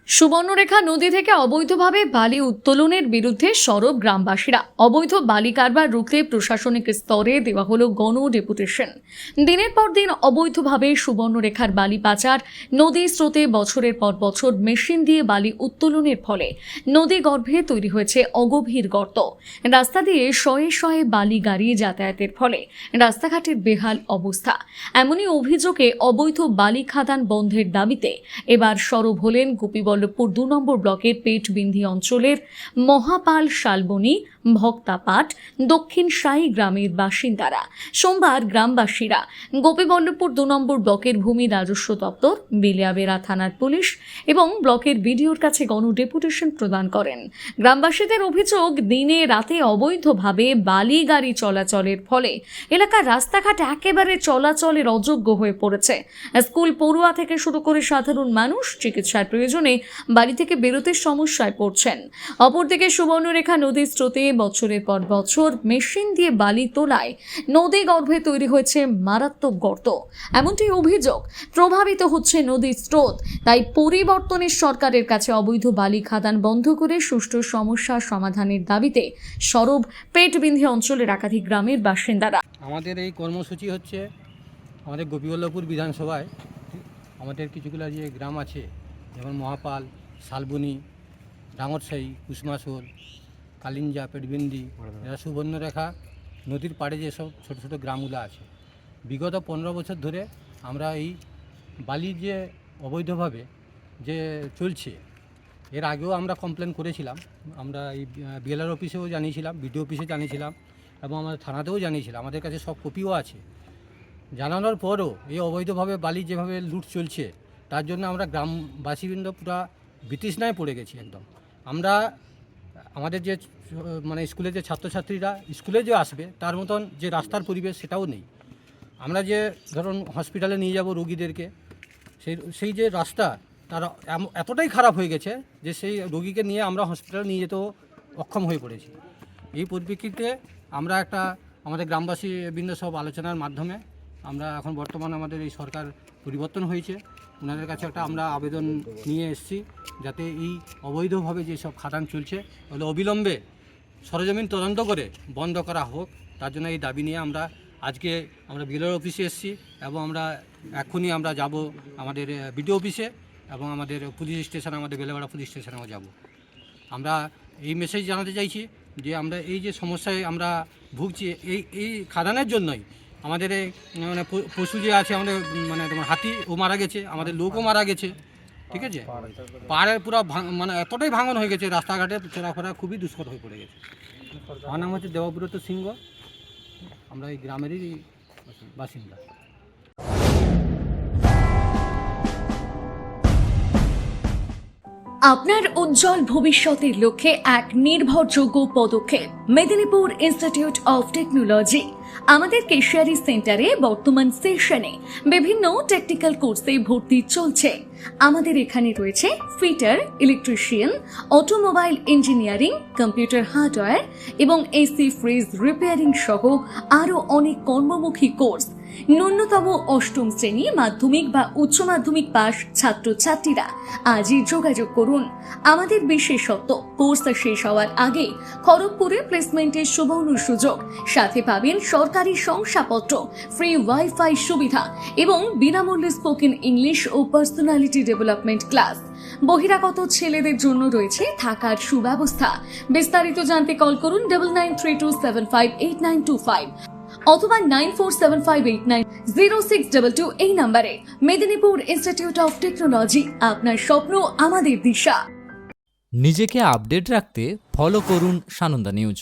সুবর্ণরেখা নদী থেকে অবৈধভাবে বালি উত্তোলনের বিরুদ্ধে সরব গ্রামবাসীরা। অবৈধ বালি কারবার রুখতে প্রশাসনিক স্তরে দেওয়া হলো গণ ডেপুটেশন। দিনের পর দিন অবৈধভাবে সুবর্ণরেখার বালি পাচার, নদী স্রোতে বছরের পর বছর মেশিন দিয়ে বালি উত্তোলনের ফলে নদী গর্ভে তৈরি হয়েছে অগভীর গর্ত। রাস্তা দিয়ে শয়ে শয়ে বালি গাড়ি যাতায়াতের ফলে রাস্তাঘাটের বেহাল অবস্থা। এমনই অভিযোগে অবৈধ বালি খাদান বন্ধের দাবিতে এবার সরব হলেন গোপীবল্লভপুর 2 নম্বর ব্লকের পেটবিন্ধি অঞ্চলের মহাপাল, শালবনী, ভক্তাপাট, দক্ষিণ সাই গ্রামের বাসিন্দারা। সোমবার গ্রামবাসীরা গোপীবল্লভপুর 2 নম্বর ব্লকের ভূমি রাজস্ব দপ্তর, বিলিয়াবেড়া থানার পুলিশ এবং ব্লকের বিডিওর কাছে গণ ডেপুটেশন প্রদান করেন। গ্রামবাসীদের অভিযোগ, দিনে রাতে অবৈধভাবে বালি গাড়ি চলাচলের ফলে এলাকার রাস্তাঘাট একেবারে চলাচলের অযোগ্য হয়ে পড়েছে। স্কুল পড়ুয়া থেকে শুরু করে সাধারণ মানুষ চিকিৎসার প্রয়োজনে বাড়ি থেকে বেরোতে সমস্যায় পড়ছেন। অপরদিকে সুবর্ণরেখা নদীর স্রোতে বছরের পর বছর মেশিন দিয়ে বালি তোলায় নদী গর্ভে তৈরি হয়েছে মারাত্মক গর্ত। এমনটি অভিযোগ, প্রভাবিত হচ্ছে নদীর স্রোত। তাই পরিবর্তনের সরকারের কাছে অবৈধ বালি খাদান বন্ধ করে সুষ্ঠু সমস্যা সমাধানের দাবিতে সরব পেটবিন্ধি অঞ্চলের একাধিক গ্রামের বাসিন্দারা। আমাদের এই কর্মসূচি হচ্ছে আমাদের গোপীবল্লভপুর বিধানসভায় আমাদের কিছুগুলো যে গ্রাম আছে, যেমন মহাপাল, শালবনী, ডাঙরসাই, কুসমাশোল, কালিঞ্জা, পেটবিন্দি, এরা সুবর্ণরেখা নদীর পাড়ে যেসব ছোটো ছোটো গ্রামগুলো আছে, বিগত 15 বছর ধরে আমরা এই বালি যে অবৈধভাবে যে চলছে, এর আগেও আমরা কমপ্লেন করেছিলাম। আমরা এই বিএলআর অফিসেও জানিয়েছিলাম, বিডিও অফিসে জানিয়েছিলাম এবং আমাদের থানাতেও জানিয়েছিলাম। আমাদের কাছে সব কপিও আছে। জানানোর পরও এই অবৈধভাবে বালি যেভাবে লুট চলছে, তার জন্য আমরা গ্রামবাসীবৃন্দ পুরা বিতৃষ্ণায় পড়ে গেছি একদম। আমরা আমাদের যে স্কুলে যে ছাত্রছাত্রীরা স্কুলে যে আসবে, তার মতন যে রাস্তার পরিবেশ সেটাও নেই। আমরা যে ধরুন হসপিটালে নিয়ে যাব রোগীদেরকে, সেই যে রাস্তা তার এতটাই খারাপ হয়ে গেছে যে সেই রোগীকে নিয়ে আমরা হসপিটালে নিয়ে যেতেও অক্ষম হয়ে পড়েছি। এই পরিপ্রেক্ষিতে আমরা আমাদের গ্রামবাসী বৃন্দ সব আলোচনার মাধ্যমে আমরা এখন বর্তমান আমাদের এই সরকার পরিবর্তন হয়েছে, ওনাদের কাছে আমরা আবেদন নিয়ে এসেছি যাতে এই অবৈধভাবে যেসব খাদান চলছে তাহলে অবিলম্বে সরজমিন তদন্ত করে বন্ধ করা হোক। তার জন্য এই দাবি নিয়ে আজকে আমরা বিএলআর অফিসে এসেছি এবং এক্ষুনি আমরা যাব আমাদের বিডিও অফিসে এবং আমাদের পুলিশ স্টেশন, আমাদের বেলেবেড়া পুলিশ স্টেশনেও যাব। আমরা এই মেসেজ জানাতে চাইছি যে আমরা এই যে সমস্যায় আমরা ভুগছি, এই খাদানের জন্যই আমাদের পশু যে আছে, আমাদের তোমার হাতি ও মারা গেছে, আমাদের লোকও মারা গেছে। ঠিক আছে, পাহাড়ের পুরো এতটাই ভাঙন হয়ে গেছে, রাস্তাঘাটে চলাফেরা খুবই দুষ্কর হয়ে পড়ে গেছে। আমার নাম হচ্ছে দেবব্রত সিংহ, আমরা এই গ্রামেরই বাসিন্দা। আপনার উজ্জ্বল ভবিষ্যতের লক্ষ্যে এক নির্ভরযোগ্য পদক্ষেপ মেদিনীপুর ইনস্টিটিউট অফ টেকনোলজি। আমাদের কেশিয়ারি সেন্টারে বর্তমান সেশনে বিভিন্ন টেকনিক্যাল কোর্সে ভর্তি চলছে। আমাদের এখানে রয়েছে fitter, electrician, automobile engineering, computer hardware এবং এসি ফ্রিজ রিপেয়ারিং সহ আরও অনেক কর্মমুখী কোর্স। ন্যূনতম 8ম শ্রেণী, মাধ্যমিক বা উচ্চ মাধ্যমিক পাস ছাত্রছাত্রীরা আজই যোগাযোগ করুন। আমাদের বিশেষত্ব, কোর্স শেষ হওয়ার আগে খড়গপুরে প্লেসমেন্টের সুবর্ণ সুযোগ, সাথে পাবেন সরকারি শংসাপত্র, ফ্রি ওয়াইফাই সুবিধা এবং বিনামূল্যে স্পোকেন ইংলিশ ও পার্সোনালিটি ডেভেলপমেন্ট ক্লাস। বহিরাগত ছেলেদের জন্য রয়েছে থাকার সুব্যবস্থা। বিস্তারিত জানতে কল করুন 9932758925 অথবা 9475890622 এই নম্বরে। মেদিনীপুর ইনস্টিটিউট অফ টেকনোলজি, আপনার স্বপ্ন আমাদের দিশা। নিজেকে আপডেট রাখতে ফলো করুন সানন্দা নিউজ।